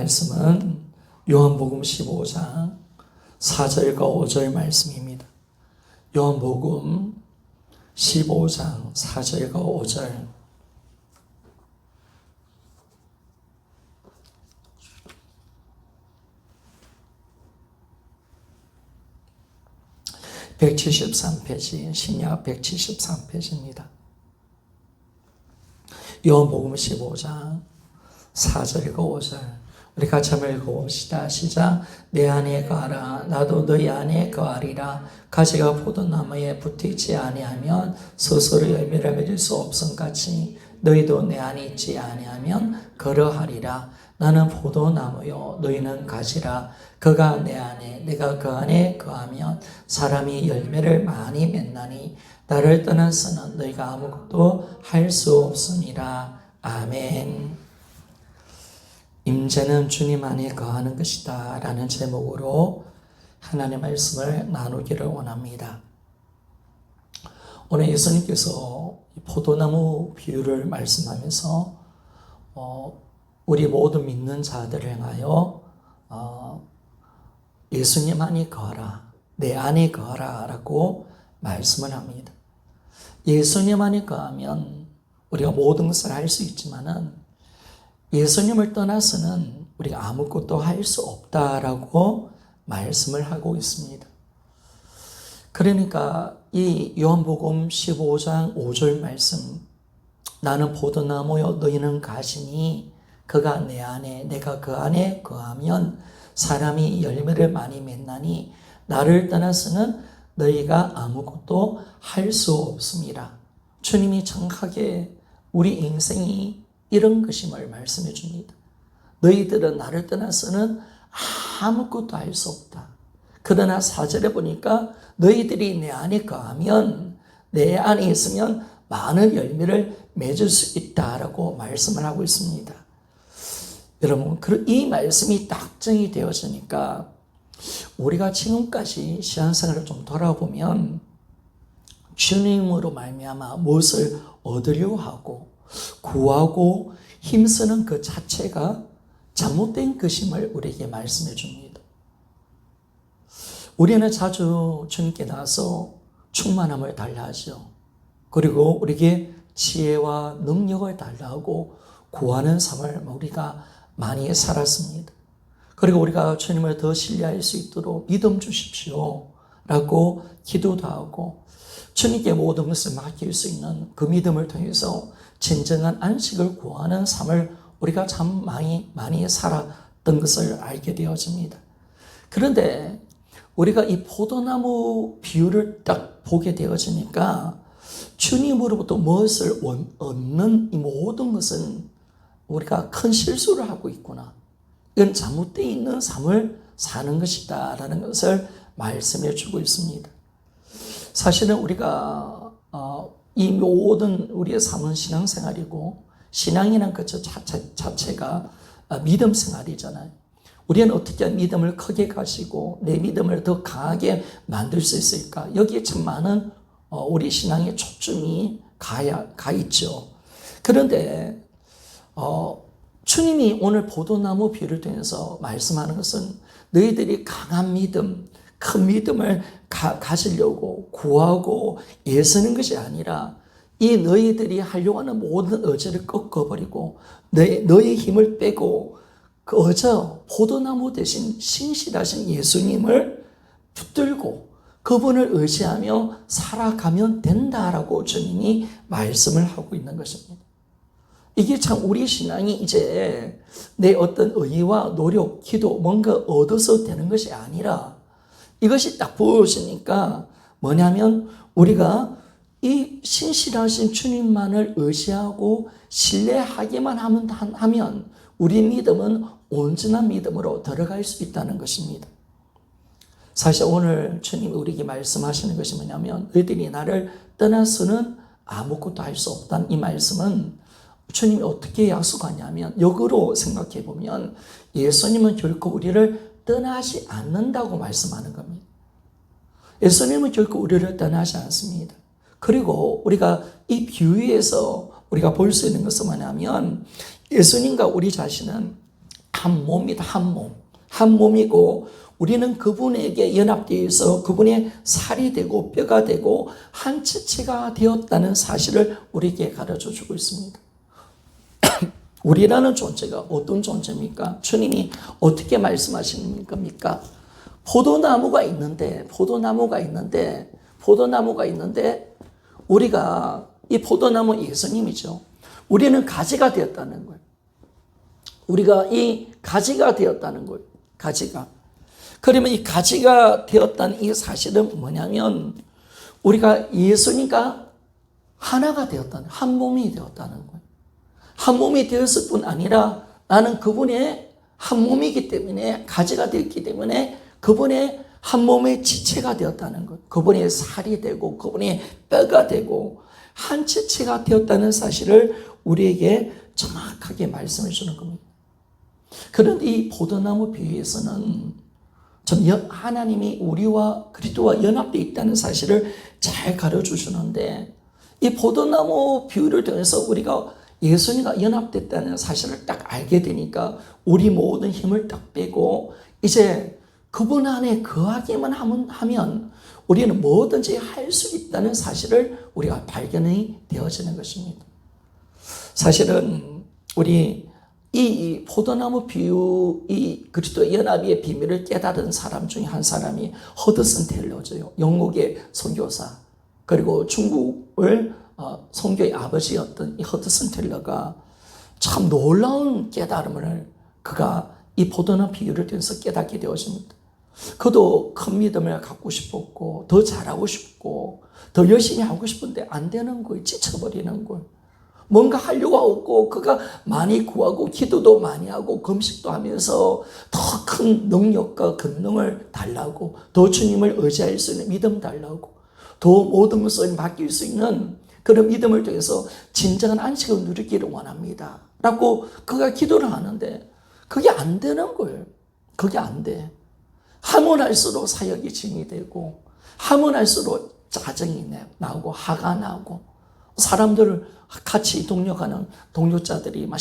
말씀은 요한복음 15장 4절과 5절 말씀입니다. 요한복음 15장 4절과 5절. (173페이지) 신약 173페이지입니다. 요한복음 15장 4절과 5절 우리 같이 한번 읽어봅시다. 시작. 내 안에 거하라 나도 너희 안에 거하리라. 가지가 포도나무에 붙어있지 아니하면 스스로 열매를 맺을 수 없음같이 너희도 내 안에 있지 아니하면 그러하리라. 나는 포도나무요 너희는 가지라. 그가 내 안에 내가 그 안에 거하면 사람이 열매를 많이 맺나니 나를 떠나서는 너희가 아무것도 할 수 없음이라. 아멘. 임재는 주님 안에 거하는 것이다 라는 제목으로 하나님의 말씀을 나누기를 원합니다. 오늘 예수님께서 포도나무 비유를 말씀하면서 우리 모든 믿는 자들을 향하여 예수님 안에 거하라, 내 안에 거하라 라고 말씀을 합니다. 예수님 안에 거하면 우리가 모든 것을 할 수 있지만은 예수님을 떠나서는 우리가 아무것도 할 수 없다라고 말씀을 하고 있습니다. 그러니까 이 요한복음 15장 5절 말씀, 나는 포도나무요 너희는 가지니 그가 내 안에 내가 그 안에 거하면 사람이 열매를 많이 맺나니 나를 떠나서는 너희가 아무것도 할 수 없습니다. 주님이 정확하게 우리 인생이 이런 것임을 말씀해 줍니다. 너희들은 나를 떠나서는 아무것도 할 수 없다. 그러나 4절에 보니까 너희들이 내 안에 거하면, 내 안에 있으면 많은 열매를 맺을 수 있다라고 말씀을 하고 있습니다. 여러분, 이 말씀이 딱정이 되어지니까 우리가 지금까지 신앙생활을 좀 돌아보면 주님으로 말미암아 무엇을 얻으려고 하고 구하고 힘쓰는 그 자체가 잘못된 것임을 우리에게 말씀해 줍니다. 우리는 자주 주님께 나와서 충만함을 달라하죠. 그리고 우리에게 지혜와 능력을 달라하고 구하는 삶을 우리가 많이 살았습니다. 그리고 우리가 주님을 더 신뢰할 수 있도록 믿음 주십시오 라고 기도도 하고 주님께 모든 것을 맡길 수 있는 그 믿음을 통해서 진정한 안식을 구하는 삶을 우리가 참 많이 살았던 것을 알게 되어집니다. 그런데 우리가 이 포도나무 비유를 딱 보게 되어지니까 주님으로부터 무엇을 얻는 이 모든 것은 우리가 큰 실수를 하고 있구나. 이건 잘못되어 있는 삶을 사는 것이다 라는 것을 말씀해 주고 있습니다. 사실은 우리가 이 모든 우리의 삶은 신앙생활이고 신앙이라는 것 자체가 믿음 생활이잖아요. 우리는 어떻게 믿음을 크게 가지고 내 믿음을 더 강하게 만들 수 있을까? 여기에 참 많은 우리 신앙의 초점이 가 있죠. 그런데 주님이 오늘 포도나무 비유를 통해서 말씀하는 것은 너희들이 강한 믿음, 큰 믿음을 가지려고 구하고 애쓰는 것이 아니라 이 너희들이 하려고 하는 모든 의지를 꺾어버리고 너의 힘을 빼고 그 포도나무 대신 신실하신 예수님을 붙들고 그분을 의지하며 살아가면 된다라고 주님이 말씀을 하고 있는 것입니다. 이게 참 우리 신앙이 이제 내 어떤 의와 노력, 기도, 뭔가 얻어서 되는 것이 아니라 이것이 딱 보여지니까 뭐냐면 우리가 이 신실하신 주님만을 의지하고 신뢰하기만 하면 우리 믿음은 온전한 믿음으로 들어갈 수 있다는 것입니다. 사실 오늘 주님이 우리에게 말씀하시는 것이 뭐냐면 너희들이 나를 떠나서는 아무것도 할 수 없다는 이 말씀은 주님이 어떻게 약속하냐면 역으로 생각해 보면 예수님은 결코 우리를 떠나지 않는다고 말씀하는 겁니다. 예수님은 결코 우리를 떠나지 않습니다. 그리고 우리가 이 비유에서 우리가 볼 수 있는 것은 뭐냐면 예수님과 우리 자신은 한 몸이다. 한 몸. 한 몸이고 우리는 그분에게 연합되어 있어 그분의 살이 되고 뼈가 되고 한 지체가 되었다는 사실을 우리에게 가르쳐 주고 있습니다. 우리라는 존재가 어떤 존재입니까? 주님이 어떻게 말씀하시는 겁니까? 포도나무가 있는데 우리가 이 포도나무 예수님이죠. 우리는 가지가 되었다는 거예요. 우리가 이 가지가 되었다는 거예요. 가지가. 그러면 이 가지가 되었다는 이 사실은 뭐냐면 우리가 예수님과 하나가 되었다는, 한 몸이 되었다는 거예요. 한 몸이 되었을 뿐 아니라 나는 그분의 한 몸이기 때문에 가지가 되었기 때문에 그분의 한 몸의 지체가 되었다는 것. 그분의 살이 되고 그분의 뼈가 되고 한 지체가 되었다는 사실을 우리에게 정확하게 말씀해 주는 겁니다. 그런데 이 포도나무 비유에서는 하나님이 우리와 그리스도와 연합되어 있다는 사실을 잘 가르쳐 주시는데 이 포도나무 비유를 통해서 우리가 예수님과 연합됐다는 사실을 딱 알게 되니까 우리 모든 힘을 딱 빼고 이제 그분 안에 거하기만 하면 우리는 뭐든지 할 수 있다는 사실을 우리가 발견이 되어지는 것입니다. 사실은 우리 이 포도나무 비유, 이 그리스도의 연합의 비밀을 깨달은 사람 중에 한 사람이 허드슨 텔러죠. 영국의 선교사. 그리고 중국을 선교의 아버지였던 이 허드슨 텔러가 참 놀라운 깨달음을 그가 이 포도나무 비유를 통해서 깨닫게 되었습니다. 그도 큰 믿음을 갖고 싶었고 더 잘하고 싶고 더 열심히 하고 싶은데 안 되는 거예요. 지쳐버리는 거예요. 뭔가 하려고 하고 그가 많이 구하고 기도도 많이 하고 금식도 하면서 더 큰 능력과 권능을 달라고 더 주님을 의지할 수 있는 믿음 달라고 더 모든 것을 맡길 수 있는 그런 믿음을 통해서 진정한 안식을 누리기를 원합니다. 라고 그가 기도를 하는데 그게 안 되는 거예요. 그게 안 돼. 하면 할수록 사역이 짐이 되고 하면 할수록 짜증이 나고 화가 나고 사람들을 같이 동력하는 동료자들이 막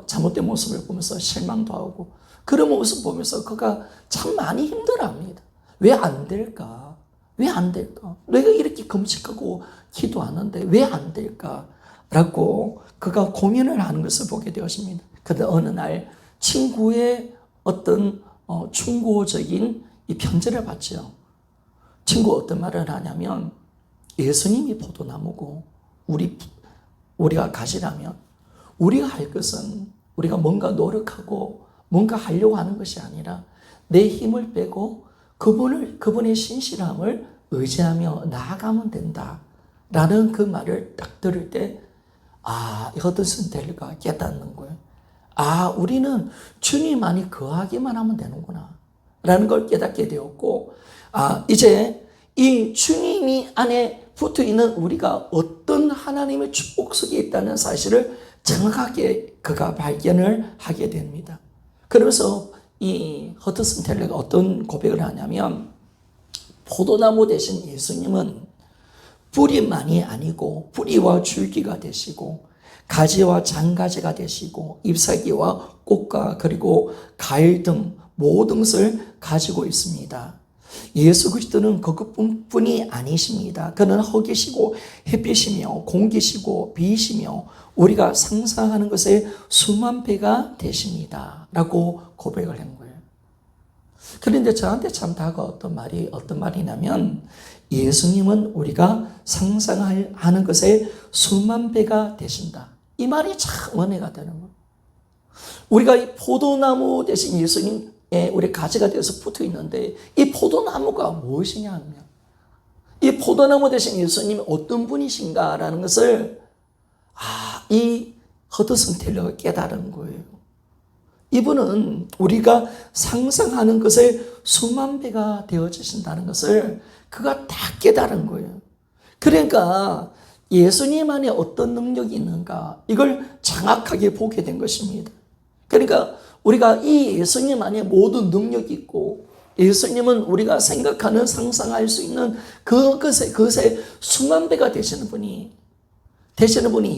잘못된 모습을 보면서 실망도 하고 그런 모습 보면서 그가 참 많이 힘들어합니다. 왜 안 될까? 왜 안 될까? 내가 이렇게 금식하고 기도하는데 왜 안 될까? 라고 그가 고민을 하는 것을 보게 되었습니다. 그런데 어느 날 친구의 어떤 충고적인 이 편지를 받죠. 친구가 어떤 말을 하냐면 예수님이 포도나무고 우리가 가지라면 우리가 할 것은 우리가 뭔가 노력하고 뭔가 하려고 하는 것이 아니라 내 힘을 빼고 그분의 신실함을 의지하며 나아가면 된다. 라는 그 말을 딱 들을 때 허드슨 텔러가 깨닫는 거예요. 우리는 주님 안에 거하기만 하면 되는구나. 라는 걸 깨닫게 되었고, 이제 이 주님이 안에 붙어 있는 우리가 어떤 하나님의 축복 속에 있다는 사실을 정확하게 그가 발견을 하게 됩니다. 그러면서 이 허드슨 텔러가 어떤 고백을 하냐면, 포도나무 대신 예수님은 뿌리만이 아니고 뿌리와 줄기가 되시고 가지와 장가지가 되시고 잎사귀와 꽃과 그리고 과일 등 모든 것을 가지고 있습니다. 예수 그리스도는 그것뿐이 아니십니다. 그는 흙이시고 햇빛이며 공기시고 비이시며 우리가 상상하는 것의 수만 배가 되십니다. 라고 고백을 한 거예요. 그런데 저한테 참 다가왔던 말이 어떤 말이냐면 예수님은 우리가 상상하는 것의 수만 배가 되신다. 이 말이 참 은혜가 되는 거예요. 우리가 이 포도나무 대신 예수님의 우리 가지가 되어서 붙어 있는데 이 포도나무가 무엇이냐 하면 이 포도나무 대신 예수님이 어떤 분이신가라는 것을 이 허드슨 텔러가 깨달은 거예요. 이분은 우리가 상상하는 것의 수만 배가 되어지신다는 것을 그가 다 깨달은 거예요. 그러니까 예수님 안에 어떤 능력이 있는가 이걸 정확하게 보게 된 것입니다. 그러니까 우리가 이 예수님 안에 모든 능력이 있고 예수님은 우리가 생각하는 상상할 수 있는 그것의 수만 배가 되시는 분이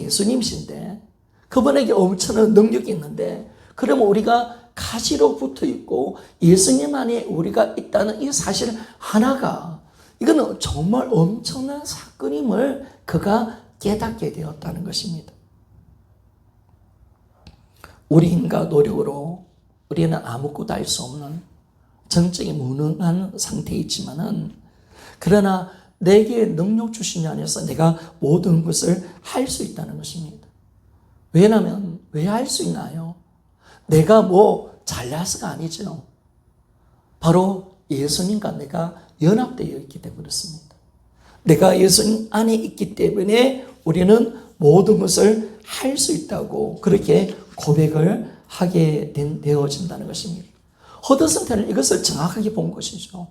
예수님이신데 그분에게 엄청난 능력이 있는데 그러면 우리가 가지로 붙어 있고 예수님 안에 우리가 있다는 이 사실 하나가, 이거는 정말 엄청난 사건임을 그가 깨닫게 되었다는 것입니다. 우리 힘과 노력으로 우리는 아무것도 할 수 없는 정적인 무능한 상태에 있지만은, 그러나 내게 능력 주신 자 안에서 내가 모든 것을 할 수 있다는 것입니다. 왜냐하면 왜 할 수 있나요? 내가 뭐 잘나서가 아니죠. 바로 예수님과 내가 연합되어 있기 때문에 그렇습니다. 내가 예수님 안에 있기 때문에 우리는 모든 것을 할 수 있다고 그렇게 고백을 하게 되어진다는 것입니다. 허드슨테는 이것을 정확하게 본 것이죠.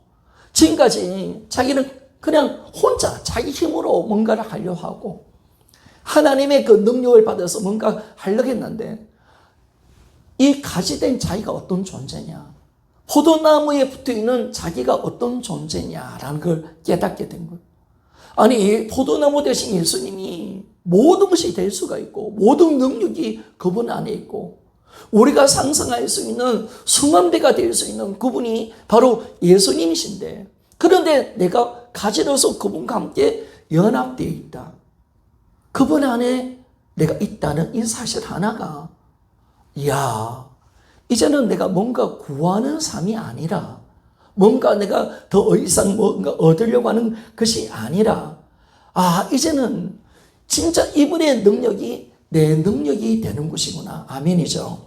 지금까지 자기는 그냥 혼자 자기 힘으로 뭔가를 하려 하고 하나님의 그 능력을 받아서 뭔가 하려고 했는데, 이 가지된 자기가 어떤 존재냐, 포도나무에 붙어있는 자기가 어떤 존재냐라는 걸 깨닫게 된 거예요. 아니, 포도나무 대신 예수님이 모든 것이 될 수가 있고 모든 능력이 그분 안에 있고 우리가 상상할 수 있는 수만배가 될 수 있는 그분이 바로 예수님이신데, 그런데 내가 가지로서 그분과 함께 연합되어 있다. 그분 안에 내가 있다는 이 사실 하나가, 이야, 이제는 내가 뭔가 구하는 삶이 아니라, 뭔가 내가 더 이상 뭔가 얻으려고 하는 것이 아니라, 이제는 진짜 이분의 능력이 내 능력이 되는 것이구나. 아멘이죠.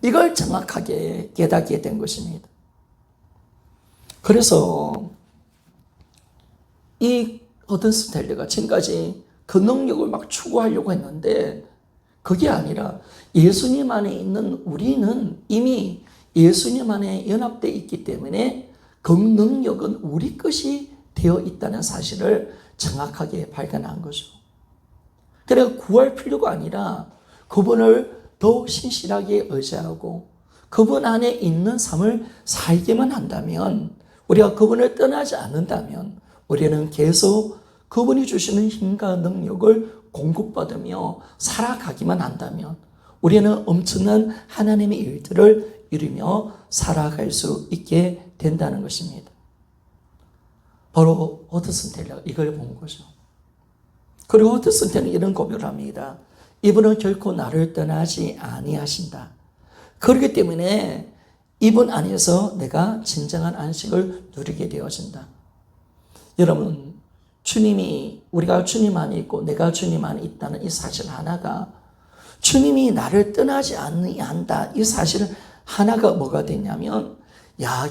이걸 정확하게 깨닫게 된 것입니다. 그래서 이 허든스텔레가 지금까지 그 능력을 막 추구하려고 했는데, 그게 아니라 예수님 안에 있는 우리는 이미 예수님 안에 연합되어 있기 때문에 그 능력은 우리 것이 되어 있다는 사실을 정확하게 발견한 거죠. 그래서 구할 필요가 아니라 그분을 더욱 신실하게 의지하고 그분 안에 있는 삶을 살기만 한다면, 우리가 그분을 떠나지 않는다면, 우리는 계속 그분이 주시는 힘과 능력을 공급받으며 살아가기만 한다면 우리는 엄청난 하나님의 일들을 이루며 살아갈 수 있게 된다는 것입니다. 바로 허드슨 텔러가 이걸 본 거죠. 그리고 허드슨 텔러는 이런 고백을 합니다. 이분은 결코 나를 떠나지 아니하신다. 그렇기 때문에 이분 안에서 내가 진정한 안식을 누리게 되어진다. 여러분, 주님이, 우리가 주님 안에 있고 내가 주님 안에 있다는 이 사실 하나가, 주님이 나를 떠나지 아니한다, 이 사실 하나가 뭐가 되냐면,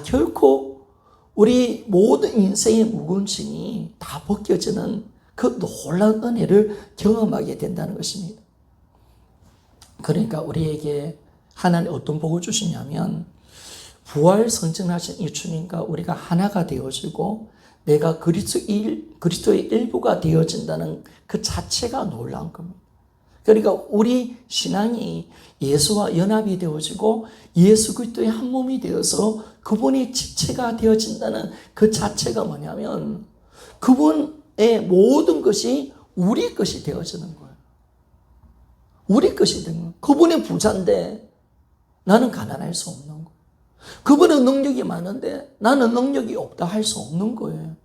결코 우리 모든 인생의 묵은짐이 다 벗겨지는 그 놀라운 은혜를 경험하게 된다는 것입니다. 그러니까 우리에게 하나님 어떤 복을 주시냐면, 부활 성전하신 이 주님과 우리가 하나가 되어지고 내가 그리스도의 일부가 되어진다는 그 자체가 놀라운 겁니다. 그러니까 우리 신앙이 예수와 연합이 되어지고 예수 그리스도의 한 몸이 되어서 그분이 지체가 되어진다는 그 자체가 뭐냐면, 그분의 모든 것이 우리 것이 되어지는 거예요. 우리 것이 되는 거예요. 그분이 부자인데 나는 가난할 수 없는 거예요. 그분은 능력이 많은데 나는 능력이 없다 할 수 없는 거예요.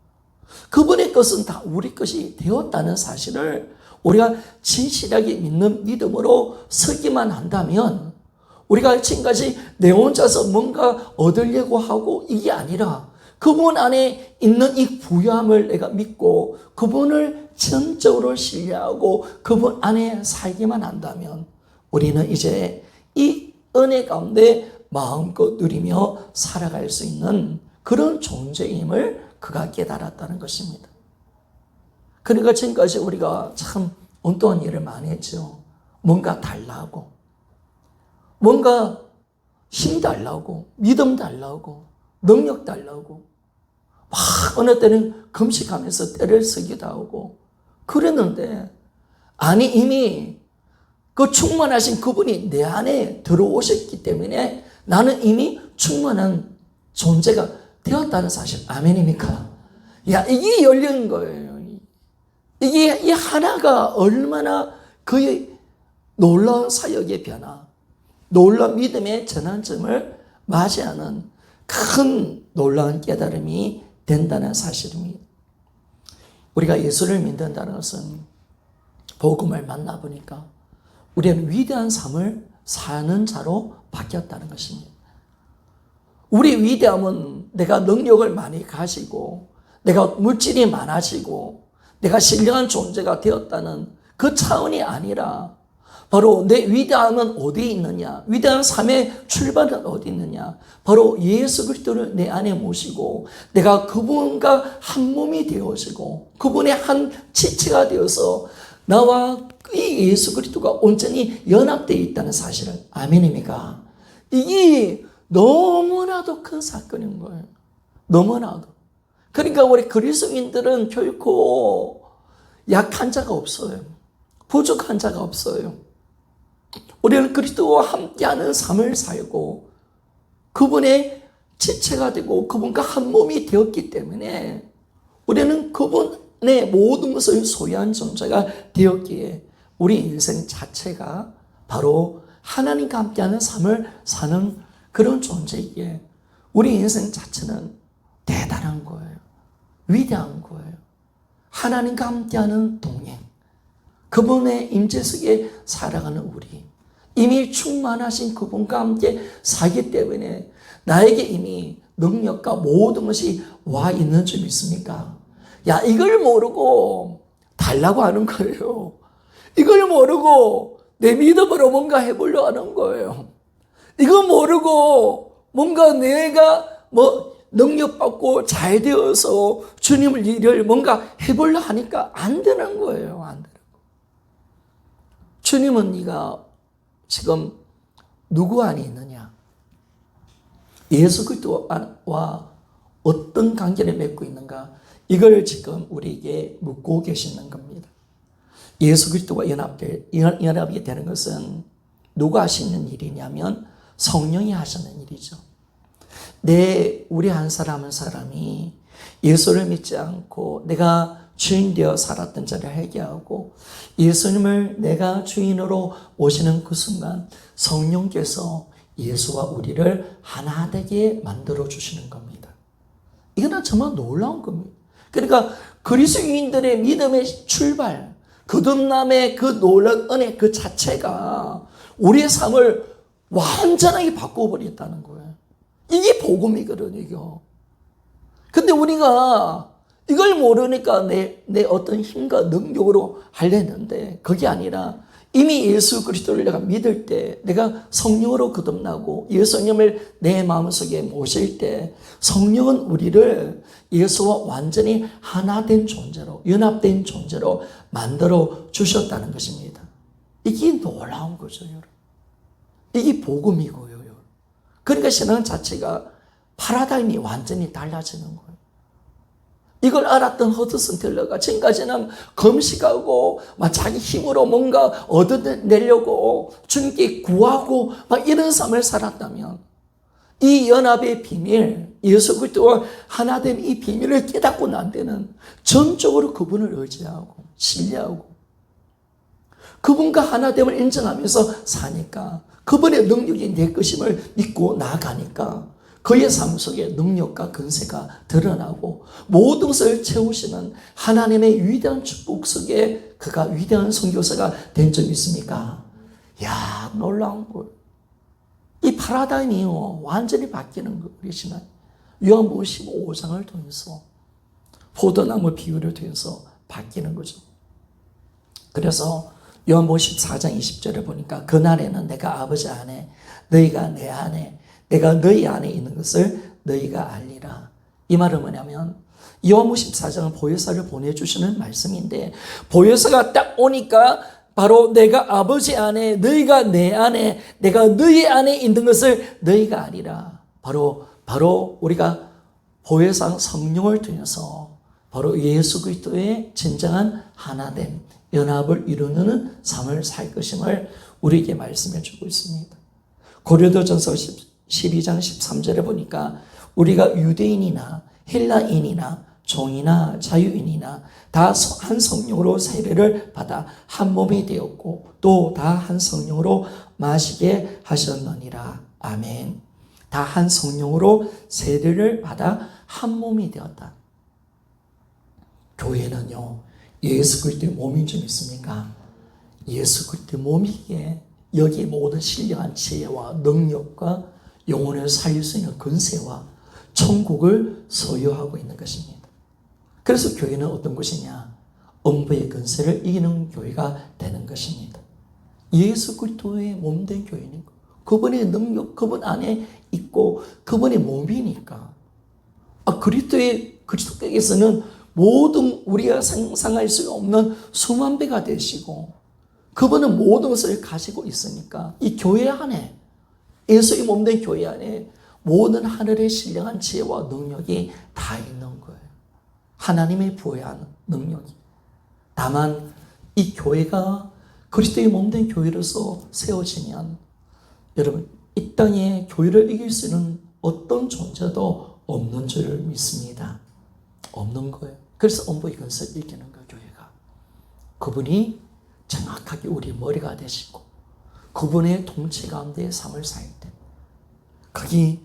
그분의 것은 다 우리 것이 되었다는 사실을 우리가 진실하게 믿는 믿음으로 서기만 한다면, 우리가 지금까지 내 혼자서 뭔가 얻으려고 하고 이게 아니라 그분 안에 있는 이 부유함을 내가 믿고 그분을 전적으로 신뢰하고 그분 안에 살기만 한다면 우리는 이제 이 은혜 가운데 마음껏 누리며 살아갈 수 있는 그런 존재임을 그가 깨달았다는 것입니다. 그러니까 지금까지 우리가 참 엉뚱한 일을 많이 했죠. 뭔가 달라고, 뭔가 힘 달라고, 믿음 달라고, 능력 달라고, 막 어느 때는 금식하면서 때를 쓰기도 하고 그랬는데, 아니 이미 그 충만하신 그분이 내 안에 들어오셨기 때문에 나는 이미 충만한 존재가 되었다는 사실. 아멘입니까? 이게 열린 거예요. 이게 이 하나가 얼마나 그의 놀라운 사역의 변화, 놀라운 믿음의 전환점을 맞이하는 큰 놀라운 깨달음이 된다는 사실입니다. 우리가 예수를 믿는다는 것은 복음을 만나보니까 우리는 위대한 삶을 사는 자로 바뀌었다는 것입니다. 우리 위대함은 내가 능력을 많이 가지고 내가 물질이 많아지고 내가 신령한 존재가 되었다는 그 차원이 아니라 바로 내 위대함은 어디에 있느냐, 위대한 삶의 출발은 어디 있느냐, 바로 예수 그리스도를 내 안에 모시고 내가 그분과 한 몸이 되어지고 그분의 한 지체가 되어서 나와 이 예수 그리스도가 온전히 연합되어 있다는 사실을, 아멘입니까? 이게 너무나도 큰 사건인 거예요. 너무나도. 그러니까 우리 그리스도인들은 결코 약한 자가 없어요. 부족한 자가 없어요. 우리는 그리스도와 함께하는 삶을 살고 그분의 지체가 되고 그분과 한 몸이 되었기 때문에 우리는 그분의 모든 것을 소유한 존재가 되었기에 우리 인생 자체가 바로 하나님과 함께하는 삶을 사는 그런 존재이기에 우리 인생 자체는 대단한 거예요. 위대한 거예요. 하나님과 함께하는 동행, 그분의 임재 속에 살아가는 우리, 이미 충만하신 그분과 함께 살기 때문에 나에게 이미 능력과 모든 것이 와 있는 줄 믿습니까? 야, 이걸 모르고 달라고 하는 거예요. 이걸 모르고 내 믿음으로 뭔가 해보려고 하는 거예요. 이거 모르고 뭔가 내가 능력받고 잘 되어서 주님을 일을 뭔가 해보려 하니까 안 되는 거예요. 안 되는 거. 주님은 네가 지금 누구 안에 있느냐? 예수 그리스도와 어떤 관계를 맺고 있는가? 이걸 지금 우리에게 묻고 계시는 겁니다. 예수 그리스도와 연합이 되는 것은 누가 하시는 일이냐면 성령이 하시는 일이죠. 우리 한 사람이 예수를 믿지 않고 내가 주인 되어 살았던 자를 회개하고 예수님을 내가 주인으로 모시는 그 순간 성령께서 예수와 우리를 하나 되게 만들어 주시는 겁니다. 이건 정말 놀라운 겁니다. 그러니까 그리스도인들의 믿음의 출발, 거듭남의 그 놀라운 은혜 그 자체가 우리의 삶을 완전하게 바꿔버렸다는 거예요. 이게 복음이거든요, 이거. 근데 우리가 이걸 모르니까 내 어떤 힘과 능력으로 하려는데 그게 아니라 이미 예수 그리스도를 내가 믿을 때 내가 성령으로 거듭나고 예수님을 내 마음속에 모실 때 성령은 우리를 예수와 완전히 하나 된 존재로 연합된 존재로 만들어 주셨다는 것입니다. 이게 놀라운 거죠, 여러분. 이게 복음이고요, 여러분. 그러니까 신앙 자체가 파라다임이 완전히 달라지는 거예요. 이걸 알았던 허드슨 텔러가 지금까지는 금식하고 막 자기 힘으로 뭔가 얻어내려고 주님께 구하고 막 이런 삶을 살았다면 이 연합의 비밀, 예수 그리스도와 하나됨 이 비밀을 깨닫고 난 데는 전적으로 그분을 의지하고 신뢰하고 그분과 하나됨을 인정하면서 사니까 그분의 능력이 내 것임을 믿고 나아가니까 그의 삶 속에 능력과 근세가 드러나고 모든 것을 채우시는 하나님의 위대한 축복 속에 그가 위대한 선교사가 된 적 있습니까? 이야, 놀라운 거예요. 이 파라다임이 완전히 바뀌는 거예요. 우리 신앙. 요한복음 15장을 통해서 포도나무 비유를 통해서 바뀌는 거죠. 그래서 요한복음 14장 20절에 보니까 그날에는 내가 아버지 안에 너희가 내 안에 내가 너희 안에 있는 것을 너희가 알리라. 이 말은 뭐냐면 요한복음 14장은 보혜사를 보내주시는 말씀인데 보혜사가 딱 오니까 바로 내가 아버지 안에 너희가 내 안에 내가 너희 안에 있는 것을 너희가 알리라. 바로 우리가 보혜사 성령을 통해서 바로 예수 그리스도의 진정한 하나됨 연합을 이루는 삶을 살 것임을 우리에게 말씀해 주고 있습니다. 고린도전서 12장 13절에 보니까 우리가 유대인이나 헬라인이나 종이나 자유인이나 다 한 성령으로 세례를 받아 한 몸이 되었고 또 다 한 성령으로 마시게 하셨느니라. 아멘. 다 한 성령으로 세례를 받아 한 몸이 되었다. 교회는요, 예수 그리스도의 몸인 줄 믿습니까? 예수 그리스도의 몸이기에 여기 모든 신령한 지혜와 능력과 영혼을 살릴 수 있는 근세와 천국을 소유하고 있는 것입니다. 그래서 교회는 어떤 것이냐? 음부의 근세를 이기는 교회가 되는 것입니다. 예수 그리스도의 몸된 교회니까 그분의 능력, 그분 안에 있고 그분의 몸이니까 그리스도께서는 모든 우리가 상상할 수 없는 수만 배가 되시고 그분은 모든 것을 가지고 있으니까 이 교회 안에, 예수의 몸된 교회 안에 모든 하늘의 신령한 지혜와 능력이 다 있는 거예요. 하나님의 부여한 능력이. 다만 이 교회가 그리스도의 몸된 교회로서 세워지면 여러분 이 땅에 교회를 이길 수 있는 어떤 존재도 없는 줄 믿습니다. 없는 거예요. 그래서 음부의 근세를 이기는 거예요. 교회가. 그분이 정확하게 우리 머리가 되시고 그분의 통치 가운데 삶을 살 때 그게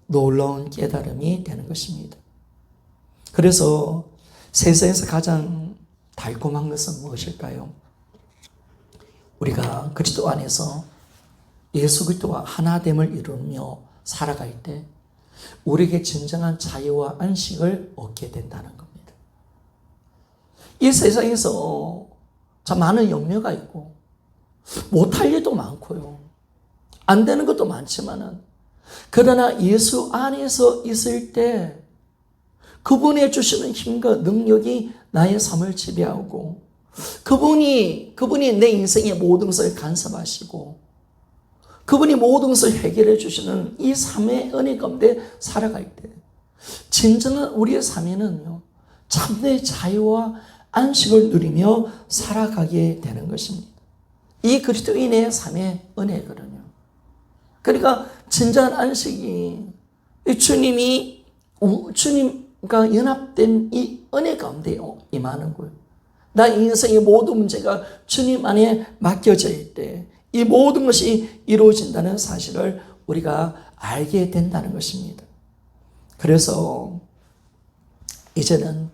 놀라운 깨달음이 되는 것입니다. 그래서 세상에서 가장 달콤한 것은 무엇일까요? 우리가 그리스도 안에서 예수 그리스도와 하나됨을 이루며 살아갈 때 우리에게 진정한 자유와 안식을 얻게 된다는 겁니다. 이 세상에서 참 많은 염려가 있고 못할 일도 많고요. 안 되는 것도 많지만은 그러나 예수 안에서 있을 때 그분의 주시는 힘과 능력이 나의 삶을 지배하고 그분이 내 인생의 모든 것을 간섭하시고 그분이 모든 것을 해결해 주시는 이 삶의 은혜 가운데 살아갈 때 진정한 우리의 삶에는요 참된 자유와 안식을 누리며 살아가게 되는 것입니다. 이 그리스도인의 삶의 은혜거든요. 그러니까 진정한 안식이 주님과 연합된 이 은혜 가운데 임하는 거예요. 나 인생의 모든 문제가 주님 안에 맡겨져 있을 때 이 모든 것이 이루어진다는 사실을 우리가 알게 된다는 것입니다. 그래서 이제는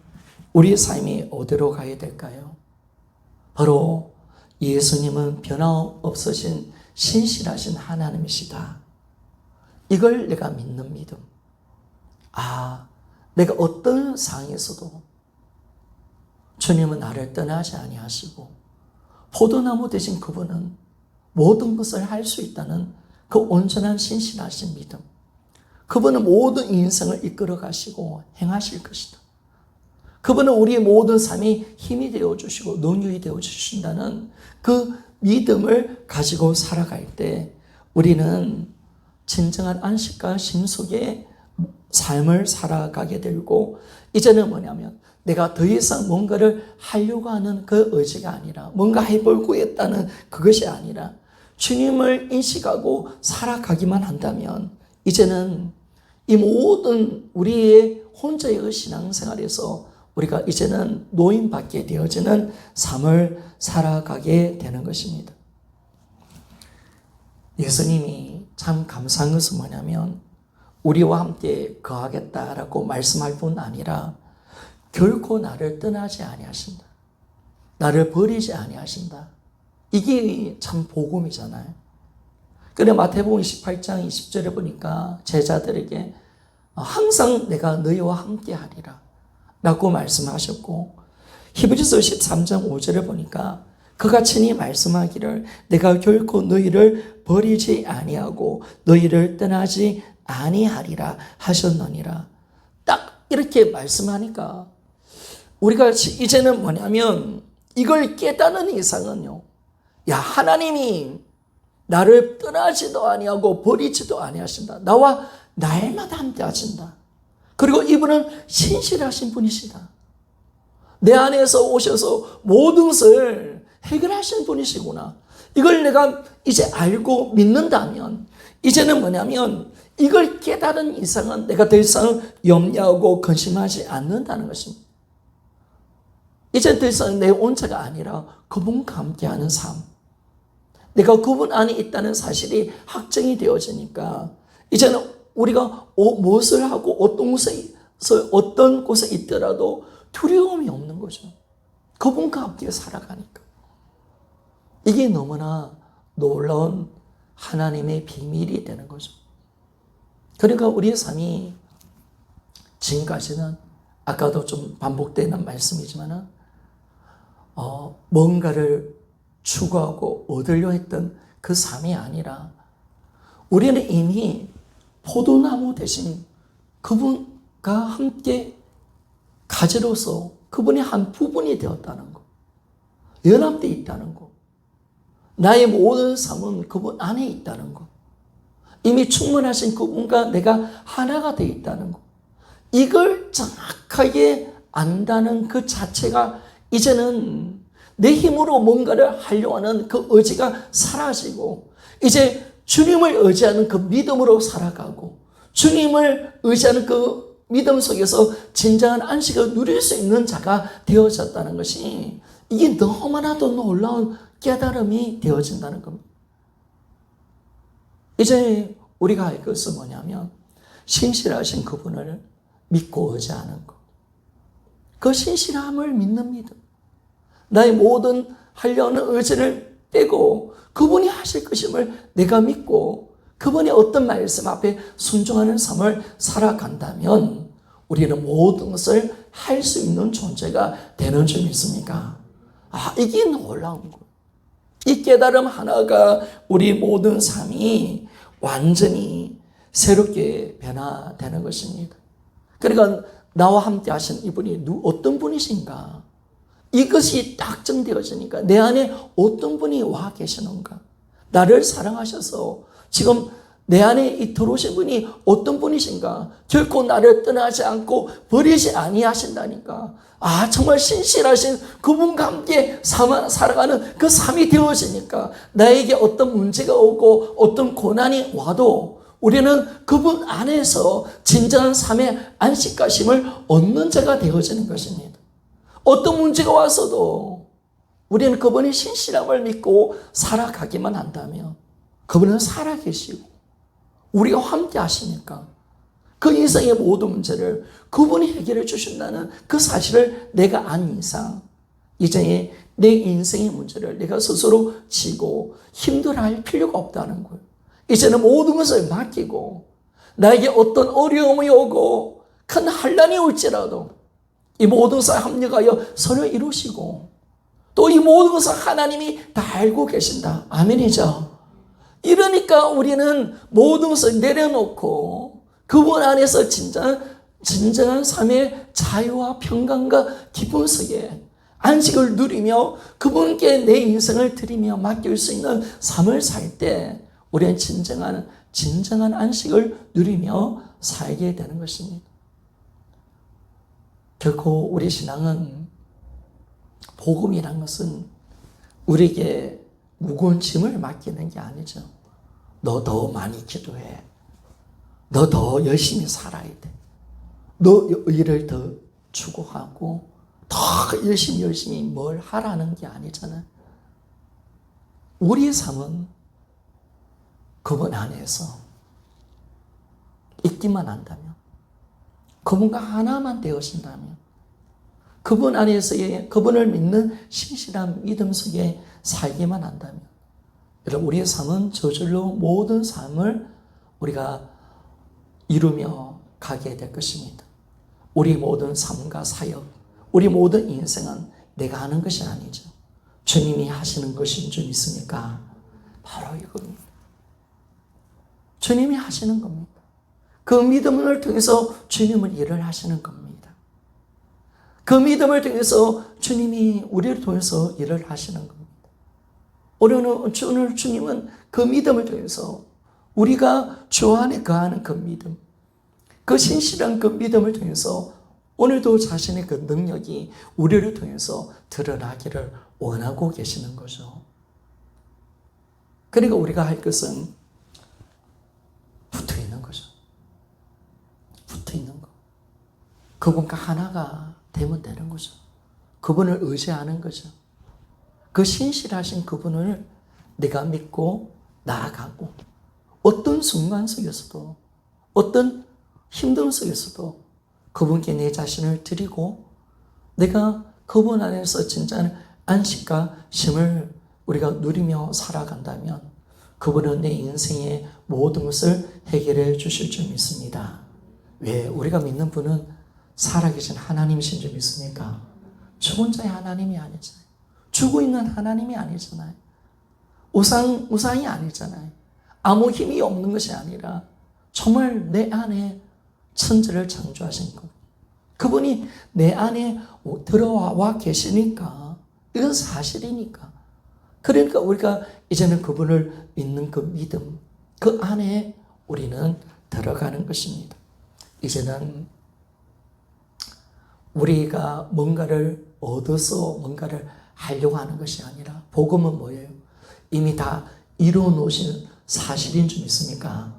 우리의 삶이 어디로 가야 될까요? 바로 예수님은 변함없으신 신실하신 하나님이시다. 이걸 내가 믿는 믿음. 내가 어떤 상황에서도 주님은 나를 떠나지 아니하시고 포도나무 되신 그분은 모든 것을 할 수 있다는 그 온전한 신실하신 믿음. 그분은 모든 인생을 이끌어 가시고 행하실 것이다. 그분은 우리의 모든 삶이 힘이 되어주시고 능력이 되어주신다는 그 믿음을 가지고 살아갈 때 우리는 진정한 안식과 쉼 속에 삶을 살아가게 되고 이제는 뭐냐면 내가 더 이상 뭔가를 하려고 하는 그 의지가 아니라 뭔가 해보려고 했다는 그것이 아니라 주님을 인식하고 살아가기만 한다면 이제는 이 모든 우리의 혼자의 신앙생활에서 우리가 이제는 노인받게 되어지는 삶을 살아가게 되는 것입니다. 예수님이 참 감사한 것은 뭐냐면 우리와 함께 거하겠다라고 말씀할 뿐 아니라 결코 나를 떠나지 아니하신다. 나를 버리지 아니하신다. 이게 참 복음이잖아요. 그래 마태복음 28장 20절에 보니까 제자들에게 항상 내가 너희와 함께 하리라 라고 말씀하셨고 히브리서 13장 5절에 보니까 그가 친히 말씀하기를 내가 결코 너희를 버리지 아니하고 너희를 떠나지 아니하리라 하셨느니라. 딱 이렇게 말씀하니까 우리가 이제는 뭐냐면 이걸 깨닫는 이상은요. 하나님이 나를 떠나지도 아니하고 버리지도 아니하신다. 나와 날마다 함께 하신다. 그리고 이분은 신실하신 분이시다. 내 안에서 오셔서 모든 것을 해결하신 분이시구나. 이걸 내가 이제 알고 믿는다면 이제는 뭐냐면 이걸 깨달은 이상은 내가 더 이상 염려하고 근심하지 않는다는 것입니다. 이제 더 이상 내 혼자가 아니라 그분과 함께하는 삶. 내가 그분 안에 있다는 사실이 확정이 되어지니까 이제는 우리가 무엇을 하고 어떤 곳에 있더라도 두려움이 없는 거죠. 그분과 함께 살아가니까. 이게 너무나 놀라운 하나님의 비밀이 되는 거죠. 그러니까 우리의 삶이 지금까지는 아까도 좀 반복되는 말씀이지만 뭔가를 추구하고 얻으려 했던 그 삶이 아니라 우리는 이미 포도나무 대신 그분과 함께 가지로서 그분의 한 부분이 되었다는 것, 연합되어 있다는 것, 나의 모든 삶은 그분 안에 있다는 것, 이미 충만하신 그분과 내가 하나가 되어 있다는 것, 이걸 정확하게 안다는 그 자체가 이제는 내 힘으로 뭔가를 하려 하는 그 의지가 사라지고 이제 주님을 의지하는 그 믿음으로 살아가고 주님을 의지하는 그 믿음 속에서 진정한 안식을 누릴 수 있는 자가 되어졌다는 것이 이게 너무나도 놀라운 깨달음이 되어진다는 겁니다. 이제 우리가 할 것은 뭐냐면 신실하신 그분을 믿고 의지하는 것. 그 신실함을 믿는 믿음. 나의 모든 하려는 의지를 빼고 그분이 하실 것임을 내가 믿고 그분의 어떤 말씀 앞에 순종하는 삶을 살아간다면 우리는 모든 것을 할 수 있는 존재가 되는 줄 믿습니까? 이게 놀라운 거예요. 이 깨달음 하나가 우리 모든 삶이 완전히 새롭게 변화되는 것입니다. 그러니까 나와 함께 하신 이분이 어떤 분이신가? 이것이 딱 정되어지니까 내 안에 어떤 분이 와 계시는가? 나를 사랑하셔서 지금 내 안에 들어오신 분이 어떤 분이신가? 결코 나를 떠나지 않고 버리지 아니하신다니까. 정말 신실하신 그분과 함께 살아가는 그 삶이 되어지니까 나에게 어떤 문제가 오고 어떤 고난이 와도 우리는 그분 안에서 진정한 삶의 안식가심을 얻는 자가 되어지는 것입니다. 어떤 문제가 왔어도 우리는 그분의 신실함을 믿고 살아가기만 한다면 그분은 살아계시고 우리가 함께 하시니까 그 인생의 모든 문제를 그분이 해결해 주신다는 그 사실을 내가 안 이상 이제 내 인생의 문제를 내가 스스로 지고 힘들어할 필요가 없다는 거예요. 이제는 모든 것을 맡기고 나에게 어떤 어려움이 오고 큰 환난이 올지라도 이 모든 것을 합력하여 서로 이루시고 또 이 모든 것을 하나님이 다 알고 계신다. 아멘이죠. 이러니까 우리는 모든 것을 내려놓고 그분 안에서 진정한 삶의 자유와 평강과 기쁨 속에 안식을 누리며 그분께 내 인생을 드리며 맡길 수 있는 삶을 살 때 우리는 진정한 안식을 누리며 살게 되는 것입니다. 결코 우리 신앙은 복음이란 것은 우리에게 무거운 짐을 맡기는 게 아니죠. 너 더 많이 기도해. 너 더 열심히 살아야 돼. 너 일을 더 추구하고 더 열심히 뭘 하라는 게 아니잖아요. 우리의 삶은 그분 안에서 있기만 한다면 그분과 하나만 되어진다면 그분 안에서의 그분을 믿는 신실한 믿음 속에 살기만 한다면 여러분 우리의 삶은 저절로 모든 삶을 우리가 이루며 가게 될 것입니다. 우리 모든 삶과 사역, 우리 모든 인생은 내가 하는 것이 아니죠. 주님이 하시는 것인 줄 믿습니까? 바로 이겁니다. 주님이 하시는 겁니다. 그 믿음을 통해서 주님은 일을 하시는 겁니다. 그 믿음을 통해서 주님이 우리를 통해서 일을 하시는 겁니다. 오늘 주님은 그 믿음을 통해서 우리가 주 안에 거하는 그 믿음, 그 신실한 그 믿음을 통해서 오늘도 자신의 그 능력이 우리를 통해서 드러나기를 원하고 계시는 거죠. 그러니까 우리가 할 것은 붙어 있는 거죠. 그분과 하나가 되면 되는 거죠. 그분을 의지하는 거죠. 그 신실하신 그분을 내가 믿고 나아가고 어떤 순간 속에서도 어떤 힘든 속에서도 그분께 내 자신을 드리고 내가 그분 안에서 진짜 안식과 쉼을 우리가 누리며 살아간다면 그분은 내 인생의 모든 것을 해결해 주실 줄 믿습니다. 왜? 우리가 믿는 분은 살아계신 하나님이신 줄 믿습니까? 죽은 자의 하나님이 아니잖아요. 죽어 있는 하나님이 아니잖아요. 우상이 아니잖아요. 아무 힘이 없는 것이 아니라 정말 내 안에 천지를 창조하신 것. 그분이 내 안에 들어와 계시니까 이건 사실이니까. 그러니까 우리가 이제는 그분을 믿는 그 믿음, 그 안에 우리는 들어가는 것입니다. 이제는 우리가 뭔가를 얻어서 뭔가를 하려고 하는 것이 아니라 복음은 뭐예요? 이미 다 이루어 놓으신 사실인 줄 믿습니까?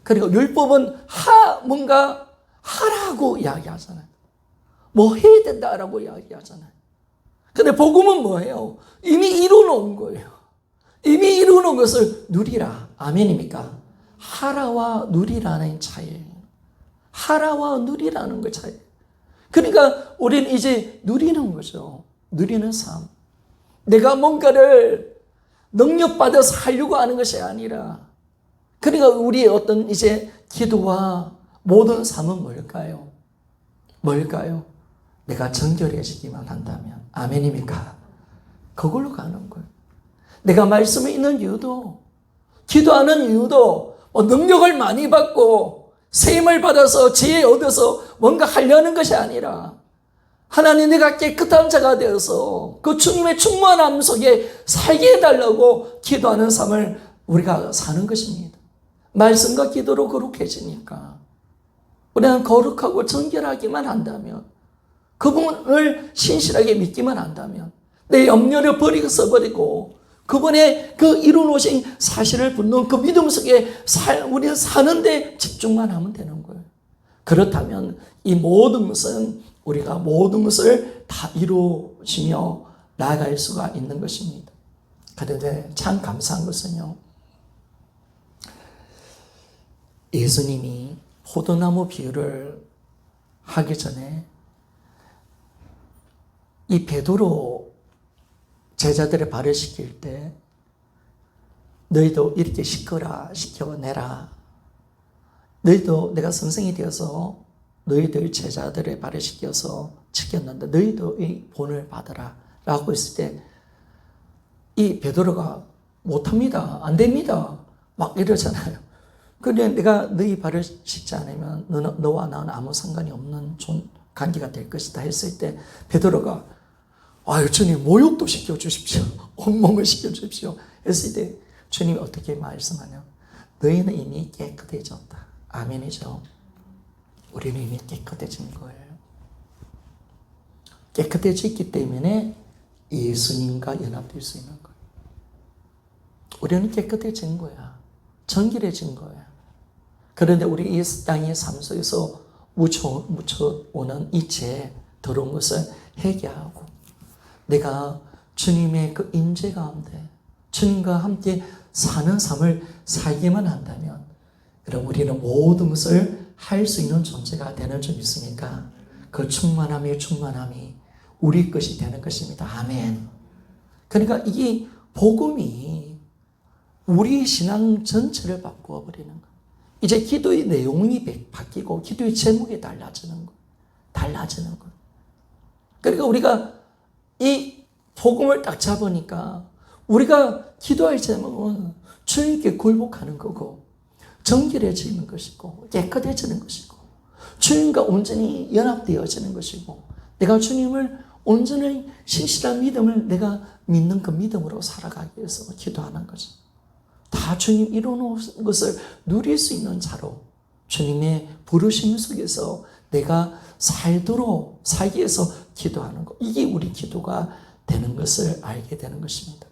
그리고 율법은 뭔가 하라고 이야기하잖아요. 뭐 해야 된다라고 이야기하잖아요. 근데 복음은 뭐예요? 이미 이루어 놓은 거예요. 이미 이루어 놓은 것을 누리라. 아멘입니까? 하라와 누리라는 차이예요. 하라와 누리라는 그 차이. 그러니까 우리는 이제 누리는 거죠. 누리는 삶. 내가 뭔가를 능력받아서 하려고 하는 것이 아니라, 그러니까 우리의 어떤 이제 기도와 모든 삶은 뭘까요? 뭘까요? 내가 정결해지기만 한다면. 아멘입니까? 그걸로 가는 거예요. 내가 말씀에 있는 이유도, 기도하는 이유도 능력을 많이 받고 세임을 받아서 지혜 얻어서 뭔가 하려는 것이 아니라 하나님 내가 깨끗한 자가 되어서 그 주님의 충만함 속에 살게 해달라고 기도하는 삶을 우리가 사는 것입니다. 말씀과 기도로 거룩해지니까 우리는 거룩하고 정결하기만 한다면, 그분을 신실하게 믿기만 한다면, 내 염려를 써버리고 그분의 그 이루어놓으신 사실을 붙는 그 믿음 속에 우리는 사는데 집중만 하면 되는 거예요. 그렇다면 이 모든 것은 우리가 모든 것을 다 이루어지며 나아갈 수가 있는 것입니다. 그런데 참 감사한 것은요, 예수님이 포도나무 비유를 하기 전에 이 베드로 제자들의 발을 씻길 때 너희도 이렇게 씻겨내라. 너희도 내가 선생이 되어서 너희들 제자들의 발을 씻겨서 지켰는데 너희도 이 본을 받아라 라고 했을 때 이 베드로가 못합니다. 안 됩니다. 막 이러잖아요. 그런데 내가 너희 발을 씻지 않으면 너와 나는 아무 상관이 없는 관계가 될 것이다 했을 때 베드로가 아유 주님 모욕도 시켜주십시오. 온몸을 시켜주십시오 했을 때 주님이 어떻게 말씀하냐? 너희는 이미 깨끗해졌다. 아멘이죠. 우리는 이미 깨끗해진 거예요. 깨끗해졌기 때문에 예수님과 연합될 수 있는 거예요. 우리는 깨끗해진 거야. 정결해진 거야. 그런데 우리 이 땅의 삶 속에서 묻혀오는 이 죄, 더러운 것을 회개하고 내가 주님의 그 임재 가운데 주님과 함께 사는 삶을 살기만 한다면 그럼 우리는 모든 것을 할 수 있는 존재가 되는 줄 믿습니까? 그 충만함이 우리 것이 되는 것입니다. 아멘. 그러니까 이게 복음이 우리 신앙 전체를 바꾸어 버리는 거예요. 이제 기도의 내용이 바뀌고 기도의 제목이 달라지는 거예요. 그러니까 우리가 이 복음을 딱 잡으니까 우리가 기도할 제목은 주님께 굴복하는 거고 정결해지는 것이고 깨끗해지는 것이고 주님과 온전히 연합되어지는 것이고 내가 주님을 온전히 신실한 믿음을 내가 믿는 그 믿음으로 살아가기 위해서 기도하는 거죠. 다 주님 이루어놓은 것을 누릴 수 있는 자로 주님의 부르심 속에서 내가 살기 위해서 기도하는 것. 이게 우리 기도가 되는 것을 알게 되는 것입니다.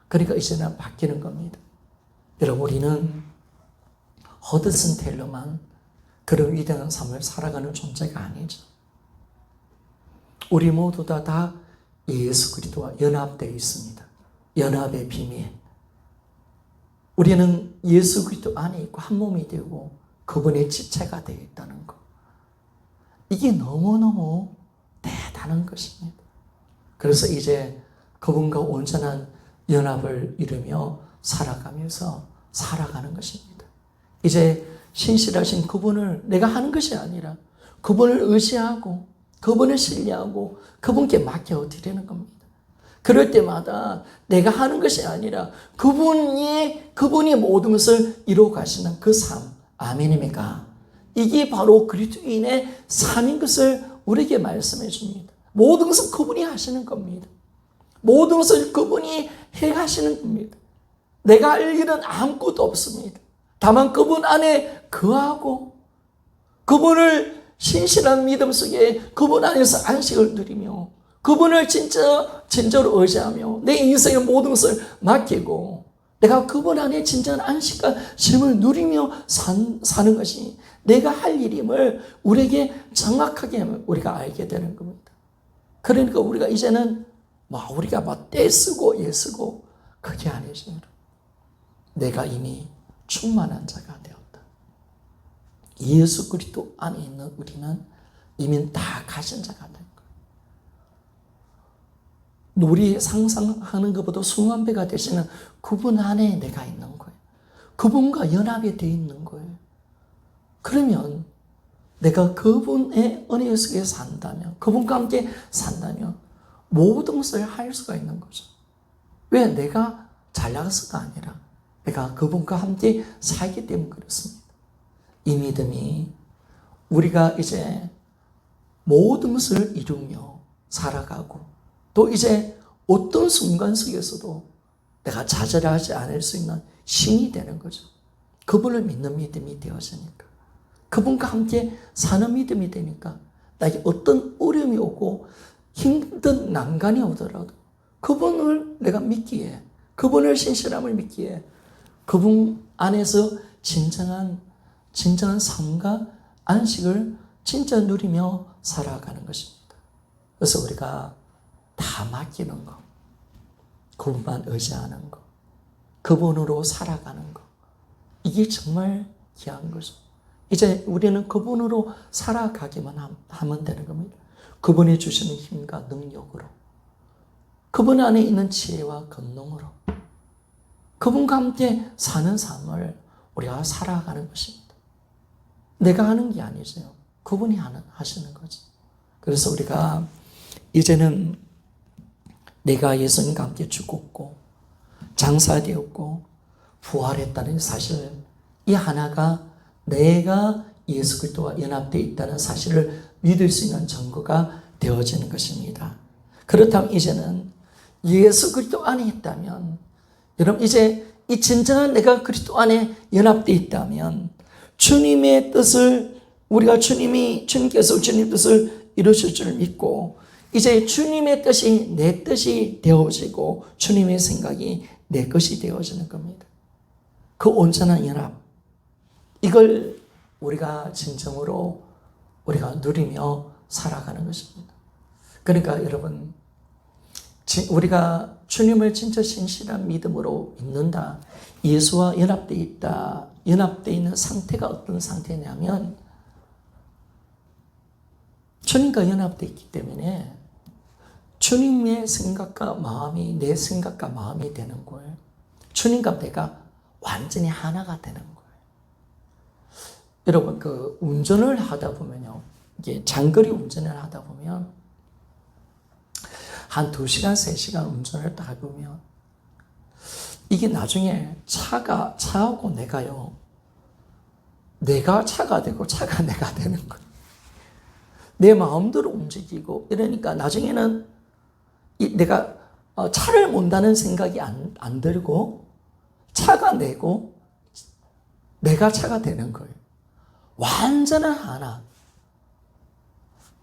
그러니까 이제는 바뀌는 겁니다. 여러분 우리는 허드슨 테일러만 그런 위대한 삶을 살아가는 존재가 아니죠. 우리 모두 다 예수 그리스도와 연합되어 있습니다. 연합의 비밀. 우리는 예수 그리스도 안에 있고 한 몸이 되고 그분의 지체가 되어 있다는 것. 이게 너무너무 대단한 것입니다. 그래서 이제 그분과 온전한 연합을 이루며 살아가면서 살아가는 것입니다. 이제 신실하신 그분을 내가 하는 것이 아니라 그분을 의지하고 그분을 신뢰하고 그분께 맡겨드리는 겁니다. 그럴 때마다 내가 하는 것이 아니라 그분이 모든 것을 이루어 가시는 그 삶. 아멘입니까? 이게 바로 그리스도인의 삶인 것을 우리에게 말씀해 줍니다. 모든 것은 그분이 하시는 겁니다. 모든 것을 그분이 해 하시는 겁니다. 내가 할 일은 아무것도 없습니다. 다만 그분 안에 거하고 그분을 신실한 믿음 속에 그분 안에서 안식을 누리며 그분을 진짜로 의지하며 내 인생의 모든 것을 맡기고 내가 그분 안에 진정한 안식과 쉼을 누리며 사는 것이 내가 할 일임을 우리에게 정확하게 우리가 알게 되는 겁니다. 그러니까 우리가 이제는 우리가 떼쓰고 애쓰고 그게 아니죠. 내가 이미 충만한 자가 되었다. 예수 그리스도 안에 있는 우리는 이미 다 가진 자가 된 거예요. 우리 상상하는 것보다 수만 배가 되시는 그분 안에 내가 있는 거예요. 그분과 연합이 되어 있는 거예요. 그러면 내가 그분의 은혜 속에 산다면, 그분과 함께 산다면 모든 것을 할 수가 있는 거죠. 왜? 내가 잘 나가서가 아니라 내가 그분과 함께 살기 때문에 그렇습니다. 이 믿음이 우리가 이제 모든 것을 이루며 살아가고 또 이제 어떤 순간 속에서도 내가 좌절하지 않을 수 있는 신이 되는 거죠. 그분을 믿는 믿음이 되어지니까. 그분과 함께 사는 믿음이 되니까 나에게 어떤 어려움이 오고 힘든 난간이 오더라도 그분을 내가 믿기에, 그분을 신실함을 믿기에 그분 안에서 진정한 삶과 안식을 진짜 누리며 살아가는 것입니다. 그래서 우리가 다 맡기는 것, 그분만 의지하는 것, 그분으로 살아가는 것, 이게 정말 귀한 거죠. 이제 우리는 그분으로 살아가기만 하면 되는 겁니다. 그분이 주시는 힘과 능력으로, 그분 안에 있는 지혜와 권능으로 그분과 함께 사는 삶을 우리가 살아가는 것입니다. 내가 하는 게 아니죠. 그분이 하시는 거죠. 그래서 우리가 이제는 내가 예수님과 함께 죽었고 장사되었고 부활했다는 사실, 이 하나가 내가 예수 그리스도와 연합되어 있다는 사실을 믿을 수 있는 증거가 되어지는 것입니다. 그렇다면 이제는 예수 그리스도 안에 있다면, 여러분 이제 이 진정한 내가 그리스도 안에 연합되어 있다면 주님의 뜻을 우리가 주님께서 주님의 뜻을 이루실 줄 믿고 이제 주님의 뜻이 내 뜻이 되어지고 주님의 생각이 내 것이 되어지는 겁니다. 그 온전한 연합, 이걸 우리가 진정으로 우리가 누리며 살아가는 것입니다. 그러니까 여러분, 우리가 주님을 진짜 신실한 믿음으로 믿는다, 예수와 연합되어 있다, 연합되어 있는 상태가 어떤 상태냐면 주님과 연합되어 있기 때문에 주님의 생각과 마음이 내 생각과 마음이 되는 거예요. 주님과 내가 완전히 하나가 되는 거예요. 여러분, 그 운전을 하다 보면요, 이게 장거리 운전을 하다 보면 한 2시간, 3시간 운전을 다 보면 이게 나중에 차하고 내가요, 내가 차가 되고 차가 내가 되는 거예요. 내 마음대로 움직이고 이러니까 나중에는 내가 차를 몬다는 생각이 안 들고 차가 내고 내가 차가 되는 거예요. 완전한 하나.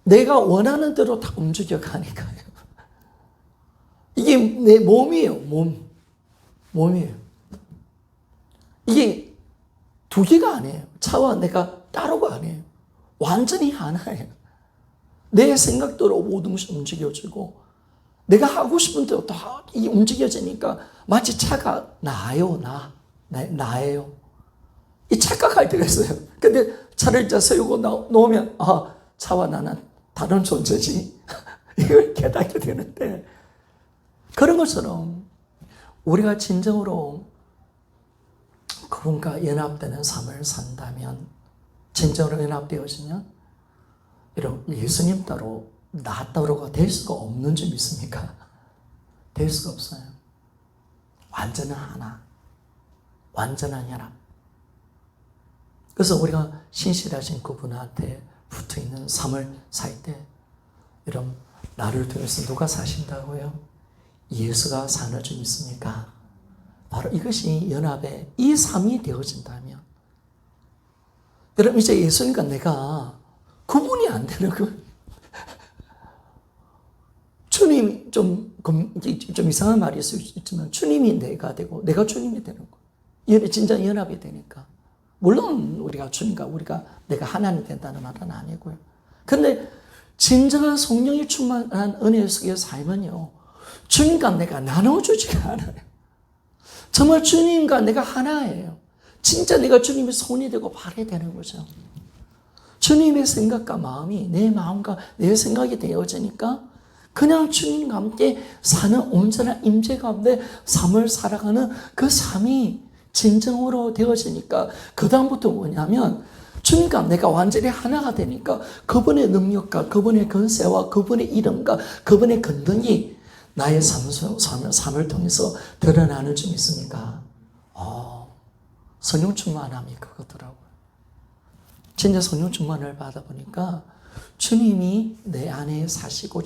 내가 원하는 대로 다 움직여가니까요. 이게 내 몸이에요. 몸이에요. 이게 두 개가 아니에요. 차와 내가 따로가 아니에요. 완전히 하나예요. 내 생각대로 모든 것이 움직여지고 내가 하고 싶은 대로 다 움직여지니까 마치 차가 나예요. 이 착각할 때가 있어요. 근데 차를 이제 세우고 놓으면 차와 나는 다른 존재지. 이걸 깨닫게 되는데, 그런 것처럼 우리가 진정으로 그분과 연합되는 삶을 산다면, 진정으로 연합되어지면 이런 예수님 따로 나 따로가 될 수가 없는 줄 믿습니까? 될 수가 없어요. 완전한 하나, 완전한 연합. 그래서 우리가 신실하신 그분한테 붙어있는 삶을 살 때, 여러분, 나를 통해서 누가 사신다고요? 예수가 사는 줄 믿습니까? 바로 이것이 연합의 이 삶이 되어진다면, 여러분, 이제 예수님과 내가 구분이 안 되는 거예요. 주님이 좀 이상한 말일 수 있지만, 주님이 내가 되고 내가 주님이 되는 거예요. 진짜 연합이 되니까. 물론 우리가 주님과 내가 하나님 된다는 말은 아니고요. 근데 진정한 성령이 충만한 은혜 속에 살면요, 주님과 내가 나눠주지가 않아요. 정말 주님과 내가 하나예요. 진짜 내가 주님의 손이 되고 발이 되는 거죠. 주님의 생각과 마음이 내 마음과 내 생각이 되어지니까 그냥 주님과 함께 사는 온전한 임재 가운데 삶을 살아가는 그 삶이 진정으로 되어지니까, 그 다음부터 뭐냐면 주님과 내가 완전히 하나가 되니까 그분의 능력과 그분의 권세와 그분의 이름과 그분의 권능이 나의 삶을 통해서 드러나는 줄 믿습니까? 성령 충만함이 그거더라고요. 진짜 성령 충만을 받아보니까 주님이 내 안에 사시고,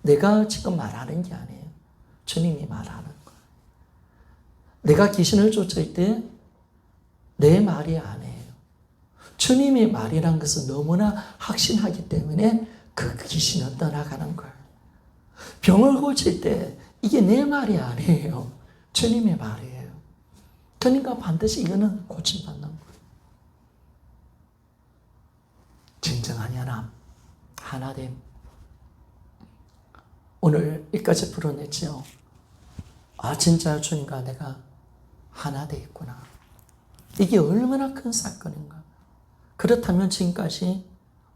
내가 지금 말하는 게 아니에요. 주님이 말하는 거예요. 내가 귀신을 쫓을 때 내 말이 아니에요. 주님의 말이란 것은 너무나 확신하기 때문에 그 귀신은 떠나가는 거예요. 병을 고칠 때 이게 내 말이 아니에요. 주님의 말이에요. 그러니까 반드시 이거는 고침받는 거예요. 진정한 연합, 하나됨. 오늘 여기까지 풀어냈죠. 진짜 주님과 내가 하나 돼 있구나. 이게 얼마나 큰 사건인가. 그렇다면 지금까지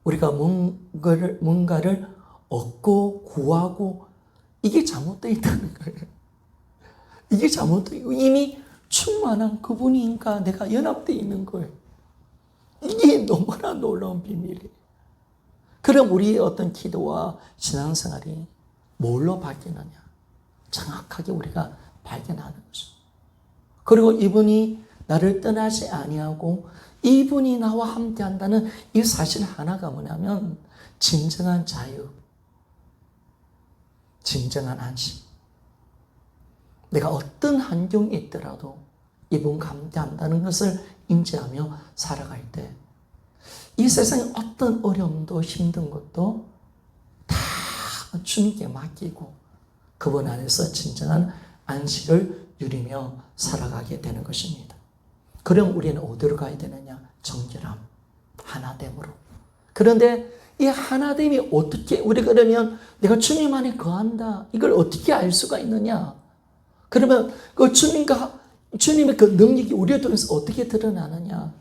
우리가 뭔가를 얻고 구하고 이게 잘못되어 있다는 거예요. 이게 잘못되어 있고 이미 충만한 그분이니까 내가 연합되어 있는 거예요. 이게 너무나 놀라운 비밀이에요. 그럼 우리의 어떤 기도와 신앙생활이 뭘로 바뀌느냐? 정확하게 우리가 발견하는 거죠. 그리고 이분이 나를 떠나지 아니하고 이분이 나와 함께 한다는 이 사실 하나가 뭐냐면 진정한 자유, 진정한 안심. 내가 어떤 환경에 있더라도 이분과 함께 한다는 것을 인지하며 살아갈 때 이 세상에 어떤 어려움도 힘든 것도 다 주님께 맡기고 그분 안에서 진정한 안식을 누리며 살아가게 되는 것입니다. 그럼 우리는 어디로 가야 되느냐? 정결함, 하나됨으로. 그런데 이 하나됨이 어떻게, 우리가 그러면 내가 주님 안에 거한다, 이걸 어떻게 알 수가 있느냐? 그러면 그 주님의 그 능력이 우리를 통해서 어떻게 드러나느냐?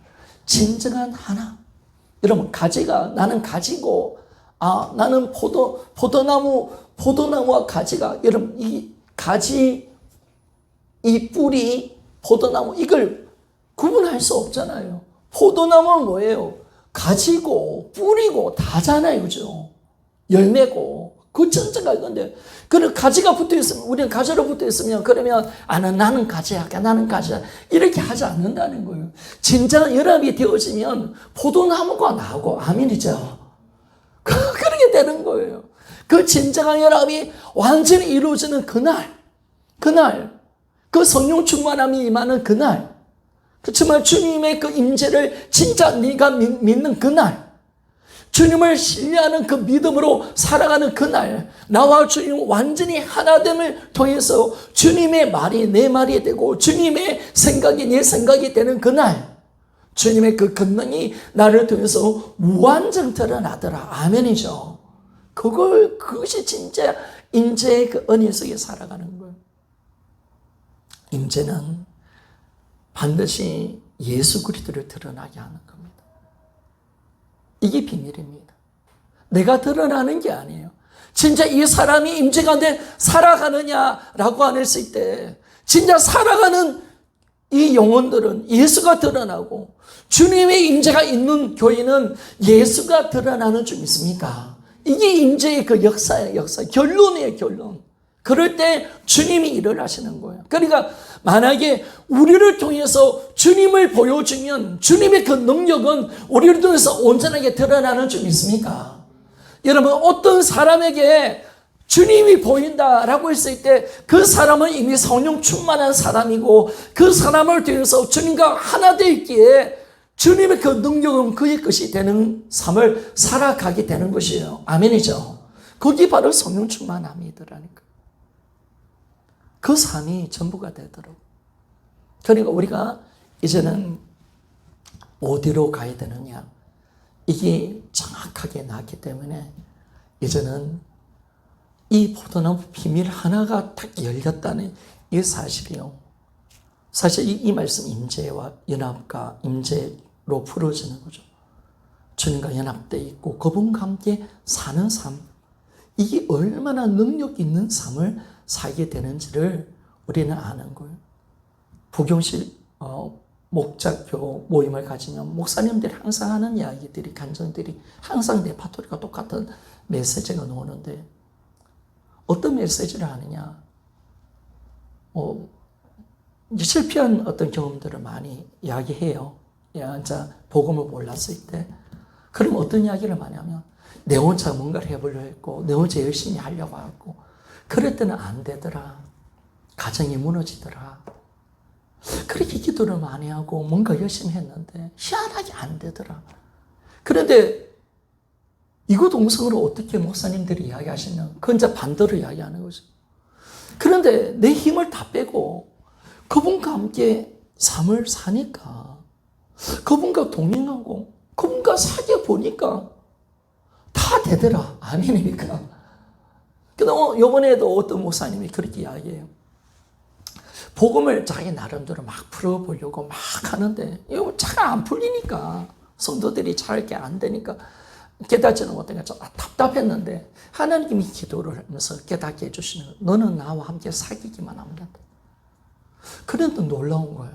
진정한 하나. 여러분, 나는 가지고, 나는 포도나무와 가지가, 여러분, 이 가지, 이 뿌리, 포도나무, 이걸 구분할 수 없잖아요. 포도나무는 뭐예요? 가지고, 뿌리고, 다잖아요. 그죠? 열매고. 그 전체가 이건데, 그리고 가지가 붙어 있으면, 우리는 가지로 붙어 있으면, 그러면, 나는 가지야, 나는 가지야. 이렇게 하지 않는다는 거예요. 진짜 연합이 되어지면, 포도나무가 나오고, 아멘이죠. 그렇게 되는 거예요. 그 진정한 연합이 완전히 이루어지는 그날, 그 성령 충만함이 임하는 그날, 정말 주님의 그 임재를 진짜 네가 믿는 그날, 주님을 신뢰하는 그 믿음으로 살아가는 그날, 나와 주님 완전히 하나됨을 통해서 주님의 말이 내 말이 되고 주님의 생각이 내 생각이 되는 그날, 주님의 그 권능이 나를 통해서 무한정 드러나더라. 아멘이죠. 그것이 진짜 임재의 그 은혜 속에 살아가는 거예요. 임재는 반드시 예수 그리스도를 드러나게 하는 겁니다. 이게 비밀입니다. 내가 드러나는 게 아니에요. 진짜 이 사람이 임재 가운데 살아가느냐라고 했을 때 진짜 살아가는 이 영혼들은 예수가 드러나고, 주님의 임재가 있는 교회는 예수가 드러나는 줄 믿습니까? 이게 임재의 그 역사예요. 역사. 결론이에요. 결론. 그럴 때 주님이 일을 하시는 거예요. 그러니까 만약에 우리를 통해서 주님을 보여주면 주님의 그 능력은 우리를 통해서 온전하게 드러나는 줄 믿습니까? 여러분, 어떤 사람에게 주님이 보인다라고 했을 때 그 사람은 이미 성령 충만한 사람이고, 그 사람을 통해서 주님과 하나 되기에 주님의 그 능력은 그의 것이 되는 삶을 살아가게 되는 것이에요. 아멘이죠. 그게 바로 성령 충만함이더라니까. 그 삶이 전부가 되더라고요. 그러니까 우리가 이제는 어디로 가야 되느냐, 이게 정확하게 나왔기 때문에 이제는 이 포도나무 비밀 하나가 딱 열렸다는 이 사실이요. 사실 이 말씀 임재와 연합과 임재로 풀어지는 거죠. 주님과 연합되어 있고 그분과 함께 사는 삶, 이게 얼마나 능력 있는 삶을 살게 되는지를 우리는 아는 거예요. 부경실 목자교 모임을 가지면 목사님들이 항상 하는 이야기들이, 간증들이 항상 레파토리가 똑같은 메시지가 나오는데, 어떤 메시지를 하느냐, 실패한 어떤 경험들을 많이 이야기해요. 자, 복음을 몰랐을 때. 그럼 어떤 이야기를 많이 하면, 내 혼자 뭔가를 해보려고 했고, 내 혼자 열심히 하려고 하고, 그럴 때는 안 되더라. 가정이 무너지더라. 그렇게 기도를 많이 하고 뭔가 열심히 했는데 희한하게 안 되더라. 그런데 이거 동성으로 어떻게 목사님들이 이야기하시냐, 그건 이제 반대로 이야기하는 거죠. 그런데 내 힘을 다 빼고 그분과 함께 삶을 사니까, 그분과 동행하고 그분과 사귀어 보니까 다 되더라. 아멘입니까? 그래서 이번에도 어떤 목사님이 그렇게 이야기해요. 복음을 자기 나름대로 막 풀어보려고 막 하는데 이거 잘 안 풀리니까, 성도들이 잘 이렇게 안 되니까 깨닫지는 못하니까 좀 답답했는데, 하나님이 기도를 하면서 깨닫게 해주시는 거예요. 너는 나와 함께 사귀기만 하면 된다. 그런데 놀라운 거예요.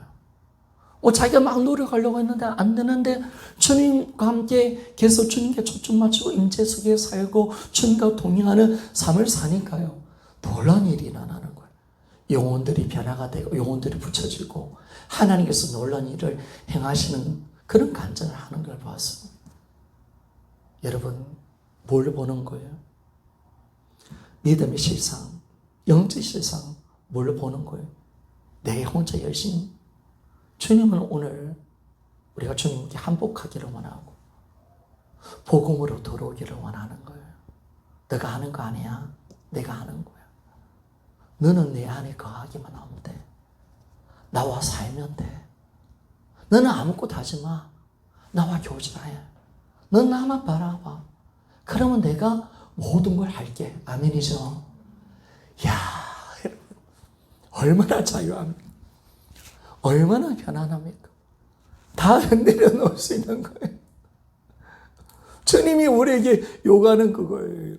자기가 막 노력하려고 했는데 안 되는데, 주님과 함께 계속 주님께 초점 맞추고 임재 속에 살고 주님과 동행하는 삶을 사니까요, 놀라운 일이 일어나는 거예요. 영혼들이 변화가 되고 영혼들이 붙여지고 하나님께서 놀라운 일을 행하시는 그런 간증을 하는 걸 봤습니다. 여러분, 뭘 보는 거예요? 믿음의 실상, 영적 실상, 뭘 보는 거예요? 내 혼자 열심히. 주님은 오늘 우리가 주님께 한복하기를 원하고 복음으로 들어오기를 원하는 거예요. 너가 하는 거 아니야. 내가 하는 거야. 너는 내 안에 거하기만 하면 돼. 나와 살면 돼. 너는 아무것도 하지 마. 나와 교제해. 넌 나만 바라봐. 그러면 내가 모든 걸 할게. 아멘이죠? 이야, 얼마나 자유합니까? 얼마나 편안합니까? 다 내려놓을 수 있는 거예요. 주님이 우리에게 요구하는 그거예요.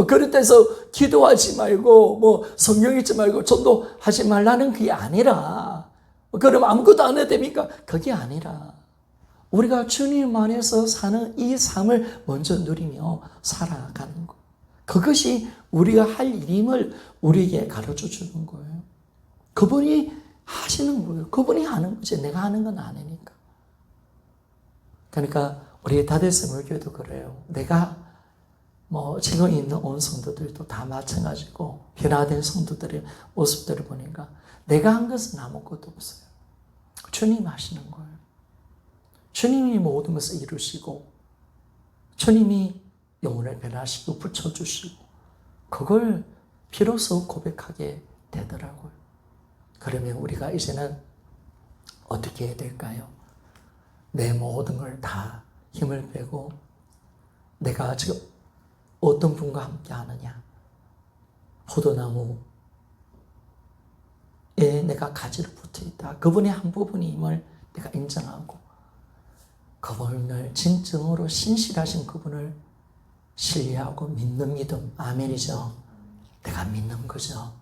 그럴 때서 기도하지 말고, 성경 읽지 말고, 전도하지 말라는 그게 아니라, 그럼 아무것도 안 해도 됩니까? 그게 아니라, 우리가 주님 안에서 사는 이 삶을 먼저 누리며 살아가는 것. 그것이 우리가 할 일임을 우리에게 가르쳐 주는 거예요. 그분이 하시는 거예요. 그분이 하는 거지. 내가 하는 건 아니니까. 그러니까 우리 다데스 물교도 그래요. 내가 지금 있는 온 성도들도 다 마찬가지고, 변화된 성도들의 모습들을 보니까 내가 한 것은 아무것도 없어요. 주님이 하시는 거예요. 주님이 모든 것을 이루시고, 주님이 영혼을 변화시키고 붙여주시고, 그걸 비로소 고백하게 되더라고요. 그러면 우리가 이제는 어떻게 해야 될까요? 내 모든 걸 다 힘을 빼고, 내가 지금 어떤 분과 함께 하느냐? 포도나무에 내가 가지를 붙어 있다. 그분의 한 부분임을 내가 인정하고 그분을 진정으로 신실하신 그분을 신뢰하고 믿는 믿음. 아멘이죠. 내가 믿는 거죠.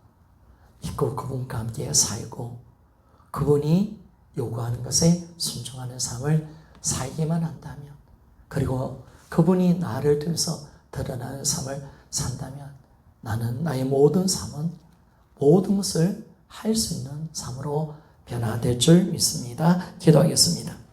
믿고 그분과 함께 살고 그분이 요구하는 것에 순종하는 삶을 살기만 한다면, 그리고 그분이 나를 통해서 드러나는 삶을 산다면 나는 나의 모든 삶은 모든 것을 할 수 있는 삶으로 변화될 줄 믿습니다. 기도하겠습니다.